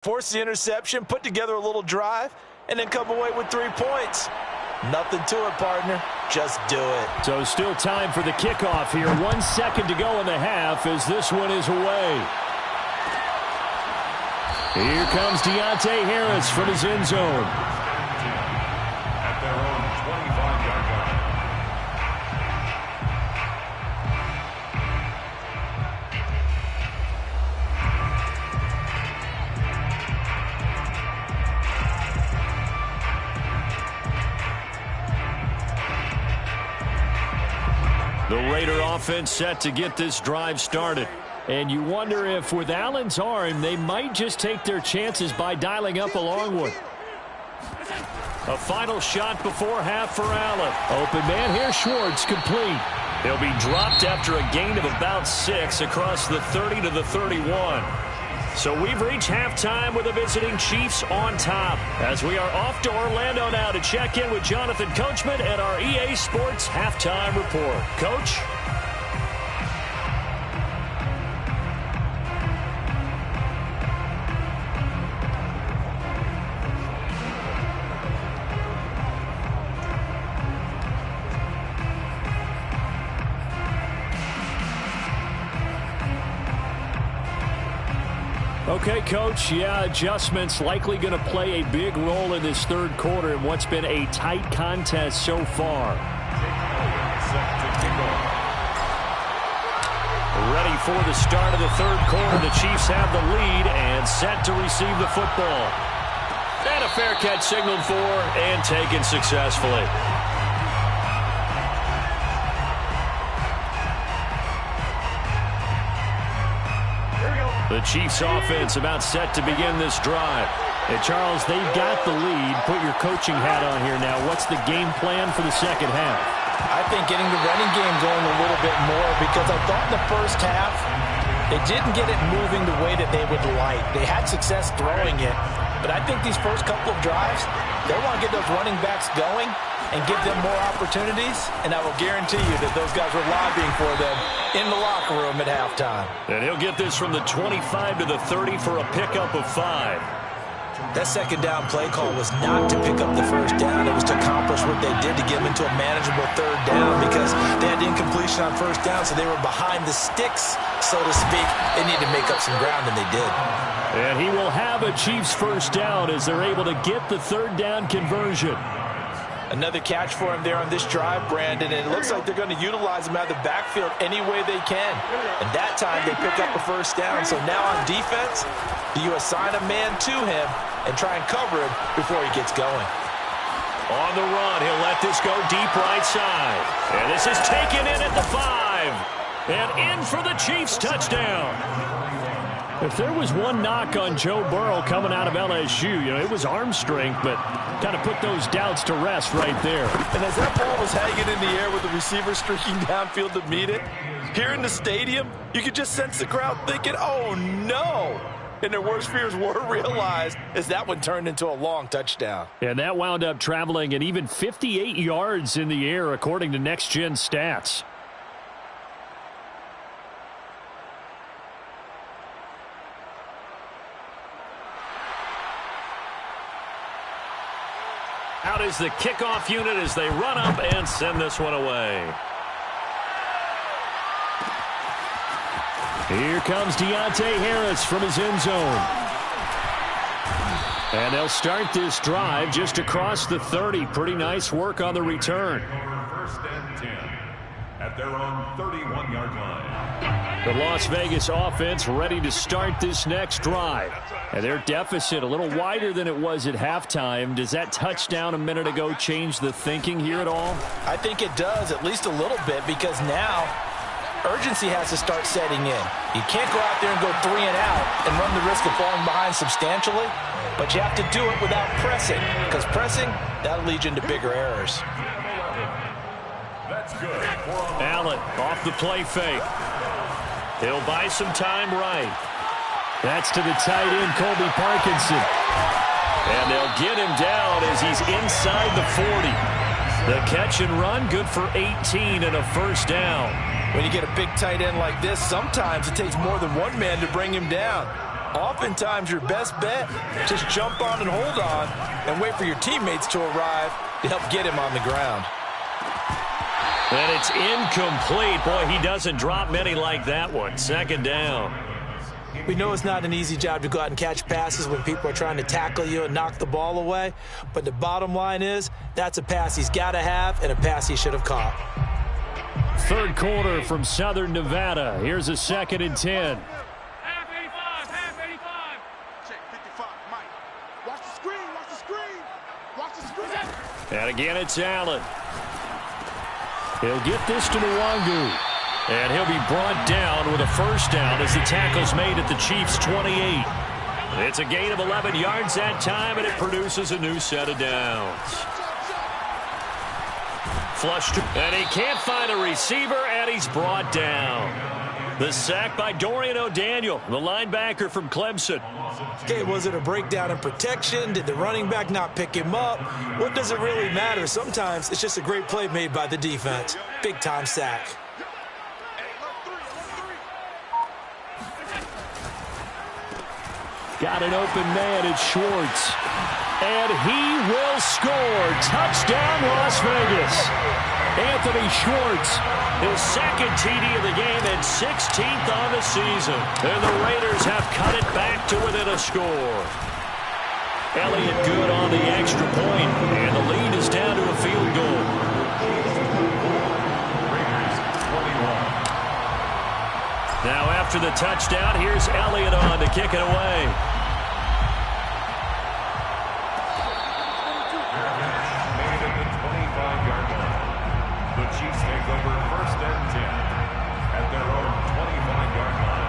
Force the interception, put together a little drive, and then come away with 3 points. Nothing to it, partner. Just do it. So still time for the kickoff here. 1 second to go in the half as this one is away. Here comes Deontay Harris from his end zone. At their own 25-yard line. The Raider offense set to get this drive started. And you wonder if with Allen's arm, they might just take their chances by dialing up a long one. A final shot before half for Allen. Open man here, Schwartz, complete. He'll be dropped after a gain of about 6 across the 30 to the 31. So we've reached halftime with the visiting Chiefs on top. As we are off to Orlando now to check in with Jonathan Coachman and our EA Sports Halftime Report. Coach? Okay, Coach, yeah, adjustments likely going to play a big role in this third quarter in what's been a tight contest so far. Ready for the start of the third quarter. The Chiefs have the lead and set to receive the football. And a fair catch signaled for and taken successfully. The Chiefs offense about set to begin this drive. And Charles, they've got the lead. Put your coaching hat on here now. What's the game plan for the second half? I think getting the running game going a little bit more, because I thought in the first half they didn't get it moving the way that they would like. They had success throwing it, but I think these first couple of drives, they want to get those running backs going and give them more opportunities, and I will guarantee you that those guys were lobbying for them in the locker room at halftime. And he'll get this from the 25 to the 30 for a pickup of 5. That second down play call was not to pick up the first down. It was to accomplish what they did to get them into a manageable third down, because they had incompletion on first down, so they were behind the sticks, so to speak. They needed to make up some ground, and they did. And he will have a Chiefs first down as they're able to get the third down conversion. Another catch for him there on this drive, Brandon, and it looks like they're going to utilize him out of the backfield any way they can. And that time they pick up a first down. So now on defense, do you assign a man to him and try and cover him before he gets going? On the run, he'll let this go deep right side. And this is taken in at the 5. And in for the Chiefs touchdown. If there was one knock on Joe Burrow coming out of LSU, it was arm strength, but kind of put those doubts to rest right there. And as that ball was hanging in the air with the receiver streaking downfield to meet it, here in the stadium, you could just sense the crowd thinking, oh, no. And their worst fears were realized as that one turned into a long touchdown. And that wound up traveling at even 58 yards in the air, according to Next Gen Stats. Out is the kickoff unit as they run up and send this one away. Here comes Deontay Harris from his end zone. And they'll start this drive just across the 30. Pretty nice work on the return. First and 10 at their own 31-yard line. The Las Vegas offense ready to start this next drive. And their deficit a little wider than it was at halftime. Does that touchdown a minute ago change the thinking here at all? I think it does, at least a little bit, because now urgency has to start setting in. You can't go out there and go 3 and out and run the risk of falling behind substantially, but you have to do it without pressing, because pressing, that'll lead you into bigger errors. That's good. Allen off the play fake. He'll buy some time right. That's to the tight end, Colby Parkinson. And they'll get him down as he's inside the 40. The catch and run, good for 18 and a first down. When you get a big tight end like this, sometimes it takes more than one man to bring him down. Oftentimes, your best bet, just jump on and hold on and wait for your teammates to arrive to help get him on the ground. And it's incomplete. Boy, he doesn't drop many like that one. Second down. We know it's not an easy job to go out and catch passes when people are trying to tackle you and knock the ball away. But the bottom line is, that's a pass he's got to have and a pass he should have caught. Third quarter from Southern Nevada. Here's a 2nd and 10. Half 85. Check 55, Mike. Watch the screen. Watch the screen. And again, it's Allen. He'll get this to Nwangu. And he'll be brought down with a first down as the tackle's made at the Chiefs' 28. It's a gain of 11 yards that time, and it produces a new set of downs. Flushed, and he can't find a receiver, and he's brought down. The sack by Dorian O'Daniel, the linebacker from Clemson. Okay, was it a breakdown in protection? Did the running back not pick him up? What does it really matter? Sometimes it's just a great play made by the defense. Big-time sack. Got an open man, it's Schwartz. And he will score. Touchdown, Las Vegas. Anthony Schwartz, his second TD of the game and 16th on the season. And the Raiders have cut it back to within a score. Elliott good on the extra point, and the lead is down to a field goal. Now after the touchdown, here's Elliott on to kick it away. Made at the 25-yard line. The Chiefs take over 1st and 10 at their own 25-yard line.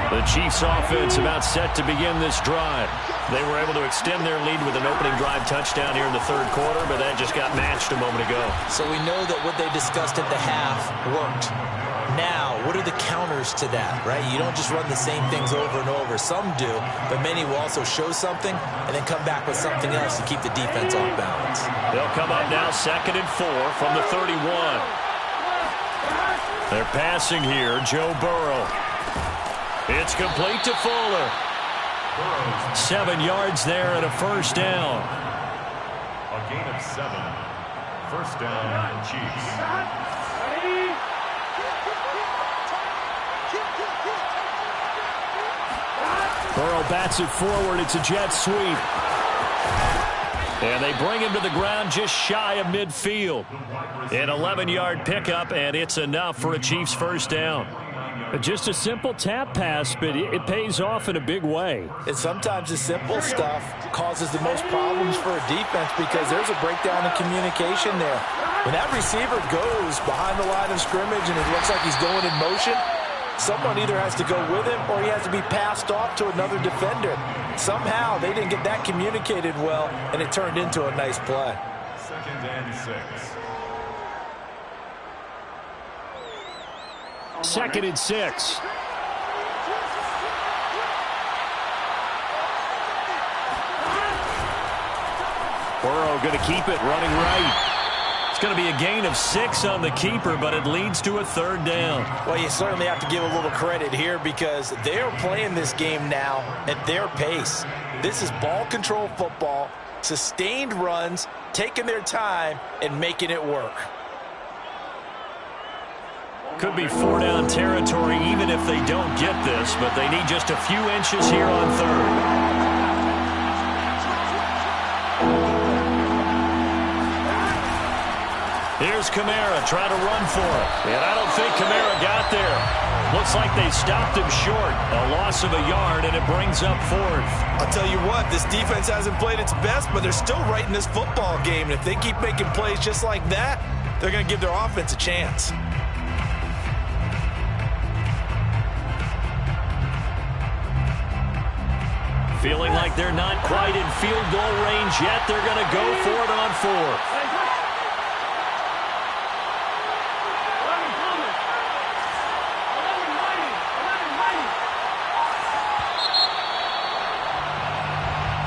The Chiefs offense about set to begin this drive. They were able to extend their lead with an opening drive touchdown here in the third quarter, but that just got matched a moment ago. So we know that what they discussed at the half worked. Now, what are the counters to that, right? You don't just run the same things over and over. Some do, but many will also show something and then come back with something else to keep the defense off balance. They'll come up now 2nd and 4 from the 31. They're passing here, Joe Burrow. It's complete to Fuller. 7 yards there and a first down. A gain of 7. First down, Chiefs. Burrow bats it forward. It's a jet sweep. And they bring him to the ground just shy of midfield. An 11-yard pickup, and it's enough for a Chiefs first down. Just a simple tap pass, but it pays off in a big way. And sometimes the simple stuff causes the most problems for a defense because there's a breakdown in communication there. When that receiver goes behind the line of scrimmage and it looks like he's going in motion, someone either has to go with him or he has to be passed off to another defender. Somehow they didn't get that communicated well, and it turned into a nice play. 2nd and 6. 2nd and 6. Burrow going to keep it, running right. It's going to be a gain of 6 on the keeper, but it leads to a third down. Well, you certainly have to give a little credit here because they're playing this game now at their pace. This is ball control football, sustained runs, taking their time, and making it work. Could be 4-down territory even if they don't get this, but they need just a few inches here on third. Here's Kamara trying to run for it, and I don't think Kamara got there. Looks like they stopped him short. A loss of a yard, and it brings up 4th. I'll tell you what, this defense hasn't played its best, but they're still right in this football game. And if they keep making plays just like that, they're going to give their offense a chance. Feeling like they're not quite in field goal range yet. They're going to go for it on 4th.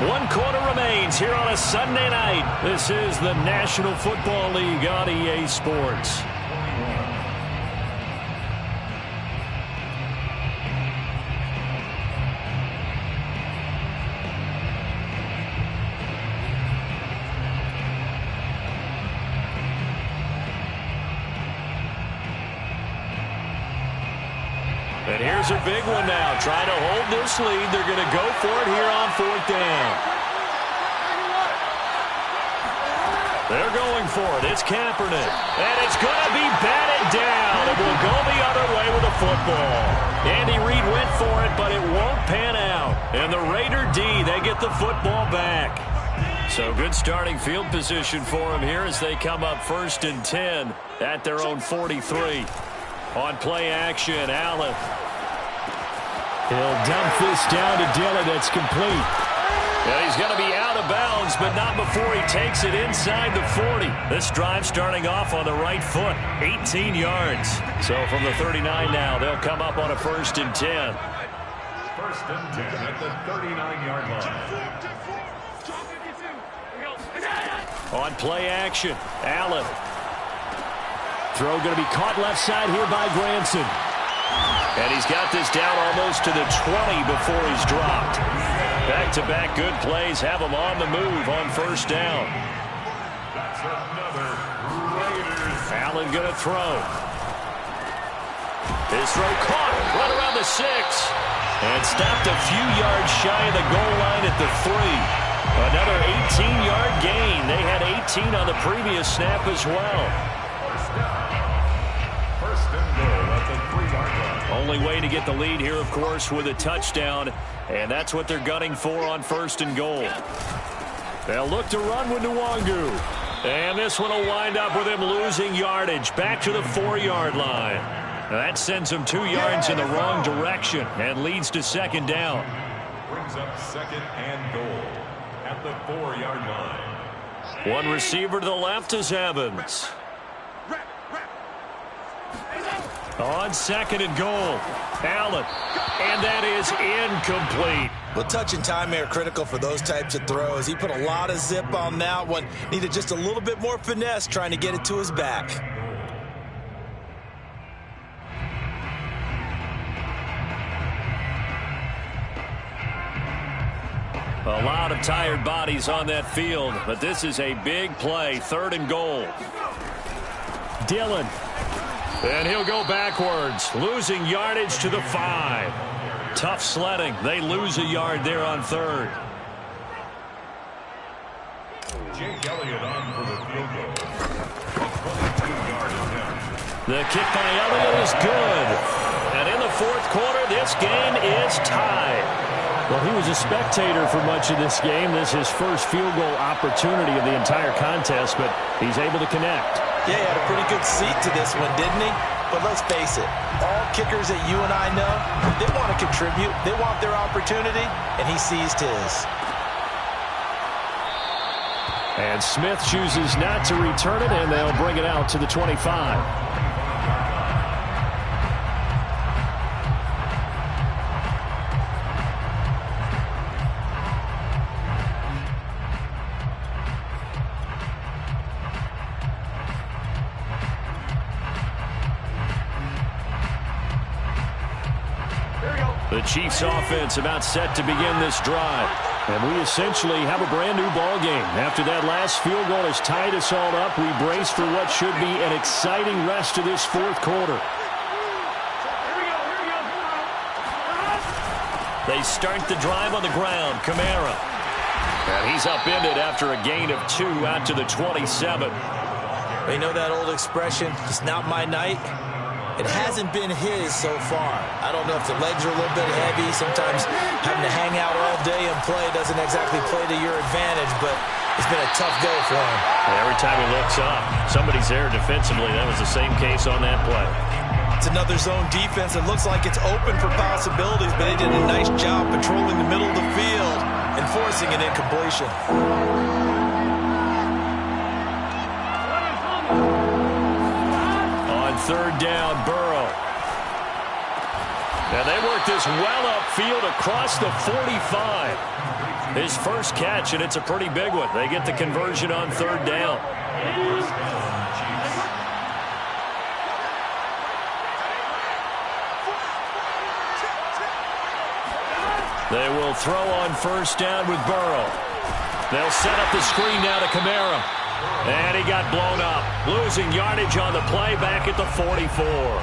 One quarter remains here on a Sunday night. This is the National Football League on EA Sports. Here's a big one now. Trying to hold this lead. They're going to go for it here on 4th down. They're going for it. It's Kaepernick. And it's going to be batted down. It will go the other way with a football. Andy Reid went for it, but it won't pan out. And the Raider D, they get the football back. So good starting field position for him here as they come up 1st and 10 at their own 43. On play action, Allen. He'll dump this down to Dillon. It's complete. Yeah, he's going to be out of bounds, but not before he takes it inside the 40. This drive starting off on the right foot, 18 yards. So from the 39 now, they'll come up on a 1st and 10. 1st and 10 at the 39-yard line. On play action, Allen. Throw going to be caught left side here by Granson. And he's got this down almost to the 20 before he's dropped. Back-to-back good plays have him on the move on 1st down. That's another Raiders. Allen going to throw. His throw caught right around the 6. And stopped a few yards shy of the goal line at the 3. Another 18-yard gain. They had 18 on the previous snap as well. 1st and goal at the 3-yard line. Only way to get the lead here, of course, with a touchdown. And that's what they're gunning for on 1st and goal. They'll look to run with Nwangu. And this one will wind up with him losing yardage back to the 4-yard line. That sends him 2 yards in the wrong direction and leads to 2nd down. Brings up 2nd and goal at the 4-yard line. One receiver to the left is Evans. On 2nd and goal, Allen. And that is incomplete. Well, touch and time are critical for those types of throws. He put a lot of zip on that one. Needed just a little bit more finesse trying to get it to his back. A lot of tired bodies on that field, but this is a big play. 3rd and goal. Dillon. And he'll go backwards, losing yardage to the 5. Tough sledding. They lose a yard there on 3rd. Jake Elliott on for the field goal. 22-yard attempt. The kick by Elliott is good. And in the 4th quarter, this game is tied. Well, he was a spectator for much of this game. This is his first field goal opportunity of the entire contest, but he's able to connect. Yeah, he had a pretty good seat to this one, didn't he? But let's face it, all kickers that you and I know, they want to contribute. They want their opportunity, and he seized his. And Smith chooses not to return it, and they'll bring it out to the 25. The Chiefs offense about set to begin this drive. And we essentially have a brand new ball game. After that last field goal has tied us all up, we brace for what should be an exciting rest of this 4th quarter. They start the drive on the ground. Kamara. And he's upended after a gain of 2 out to the 27. You know that old expression, it's not my night? It hasn't been his so far. I don't know if the legs are a little bit heavy. Sometimes having to hang out all day and play doesn't exactly play to your advantage, but it's been a tough go for him. Every time he looks up, somebody's there defensively. That was the same case on that play. It's another zone defense. It looks like it's open for possibilities, but they did a nice job patrolling the middle of the field and forcing an incompletion. On 3rd down, Burrow. Now they work this well upfield across the 45. His first catch, and it's a pretty big one. They get the conversion on 3rd down. They will throw on 1st down with Burrow. They'll set up the screen now to Kamara. And he got blown up. Losing yardage on the play back at the 44.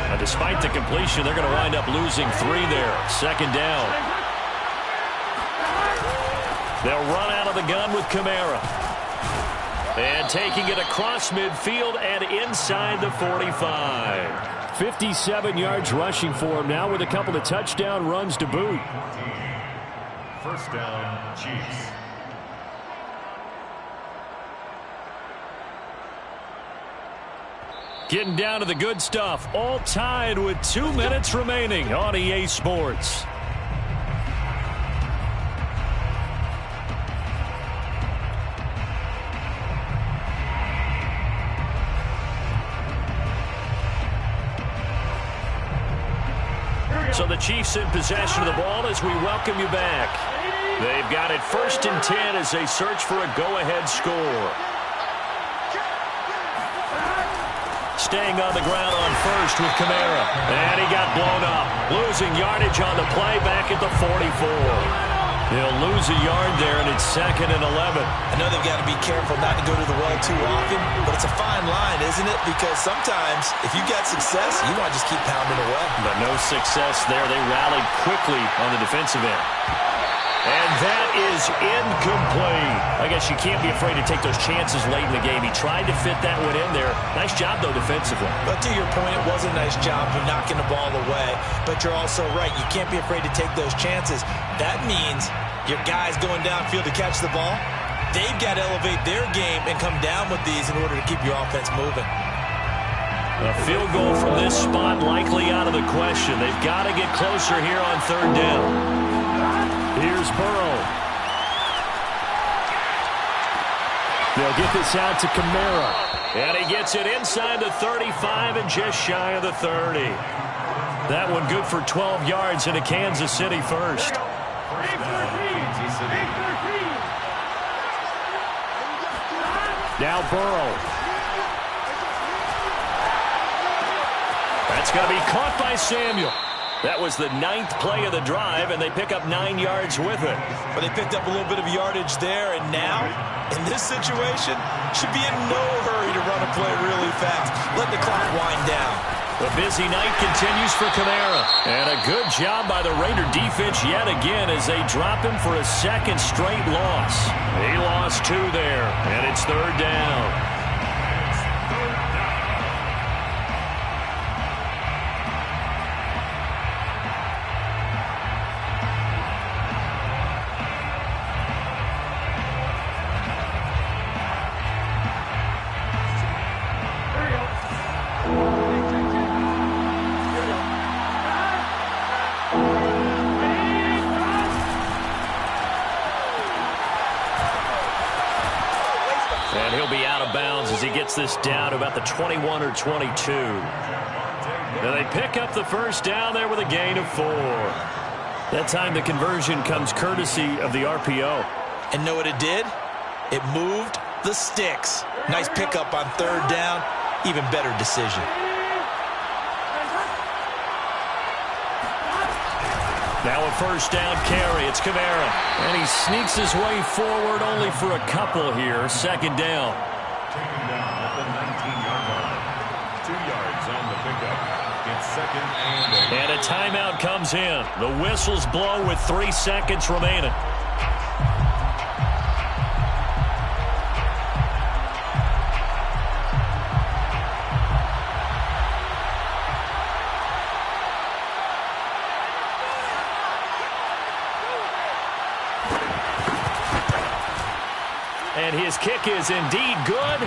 Now, despite the completion, they're going to wind up losing 3 there. Second down. They'll run out of the gun with Kamara. And taking it across midfield and inside the 45. 57 yards rushing for him now with a couple of touchdown runs to boot. First down, Chiefs. Getting down to the good stuff. All tied with 2 minutes remaining on EA Sports. So the Chiefs in possession of the ball as we welcome you back. They've got it 1st and 10 as they search for a go-ahead score. Staying on the ground on first with Kamara. And he got blown up. Losing yardage on the play back at the 44. He'll lose a yard there, and it's 2nd and 11. I know they've got to be careful not to go to the well too often, but it's a fine line, isn't it? Because sometimes, if you got success, you want to just keep pounding away. But no success there. They rallied quickly on the defensive end. And that is incomplete. I guess you can't be afraid to take those chances late in the game. He tried to fit that one in there. Nice job, though, defensively. But to your point, it was a nice job of knocking the ball away. But you're also right. You can't be afraid to take those chances. That means your guys going downfield to catch the ball, they've got to elevate their game and come down with these in order to keep your offense moving. A field goal from this spot likely out of the question. They've got to get closer here on 3rd down. Here's Burrow. They'll get this out to Kamara. And he gets it inside the 35 and just shy of the 30. That one good for 12 yards into Kansas City first. Now Burrow. That's going to be caught by Samuel. That was the 9th play of the drive, and they pick up 9 yards with it. But they picked up a little bit of yardage there, and now, in this situation, should be in no hurry to run a play really fast. Let the clock wind down. The busy night continues for Kamara. And a good job by the Raider defense yet again as they drop him for a 2nd straight loss. He lost 2 there, and it's 3rd down. And he'll be out of bounds as he gets this down to about the 21 or 22. And they pick up the 1st down there with a gain of 4. That time the conversion comes courtesy of the RPO. And know what it did? It moved the sticks. Nice pickup on 3rd down. Even better decision. Now a 1st down carry. It's Kamara. And he sneaks his way forward only for a couple here. 2nd down. Taken down at the 19-yard line. 2 yards on the pickup. It's 2nd and 8. And a timeout comes in. The whistles blow with 3 seconds remaining. And his kick is indeed good.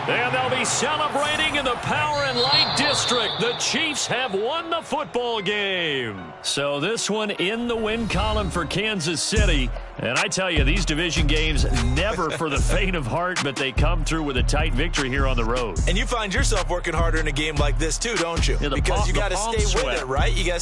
And they'll be celebrating in the Power and Light District. The Chiefs have won the football game. So this one in the win column for Kansas City. And I tell you, these division games never for the faint of heart, but they come through with a tight victory here on the road. And you find yourself working harder in a game like this too, don't you? Yeah, because you got to stay with it, right? You got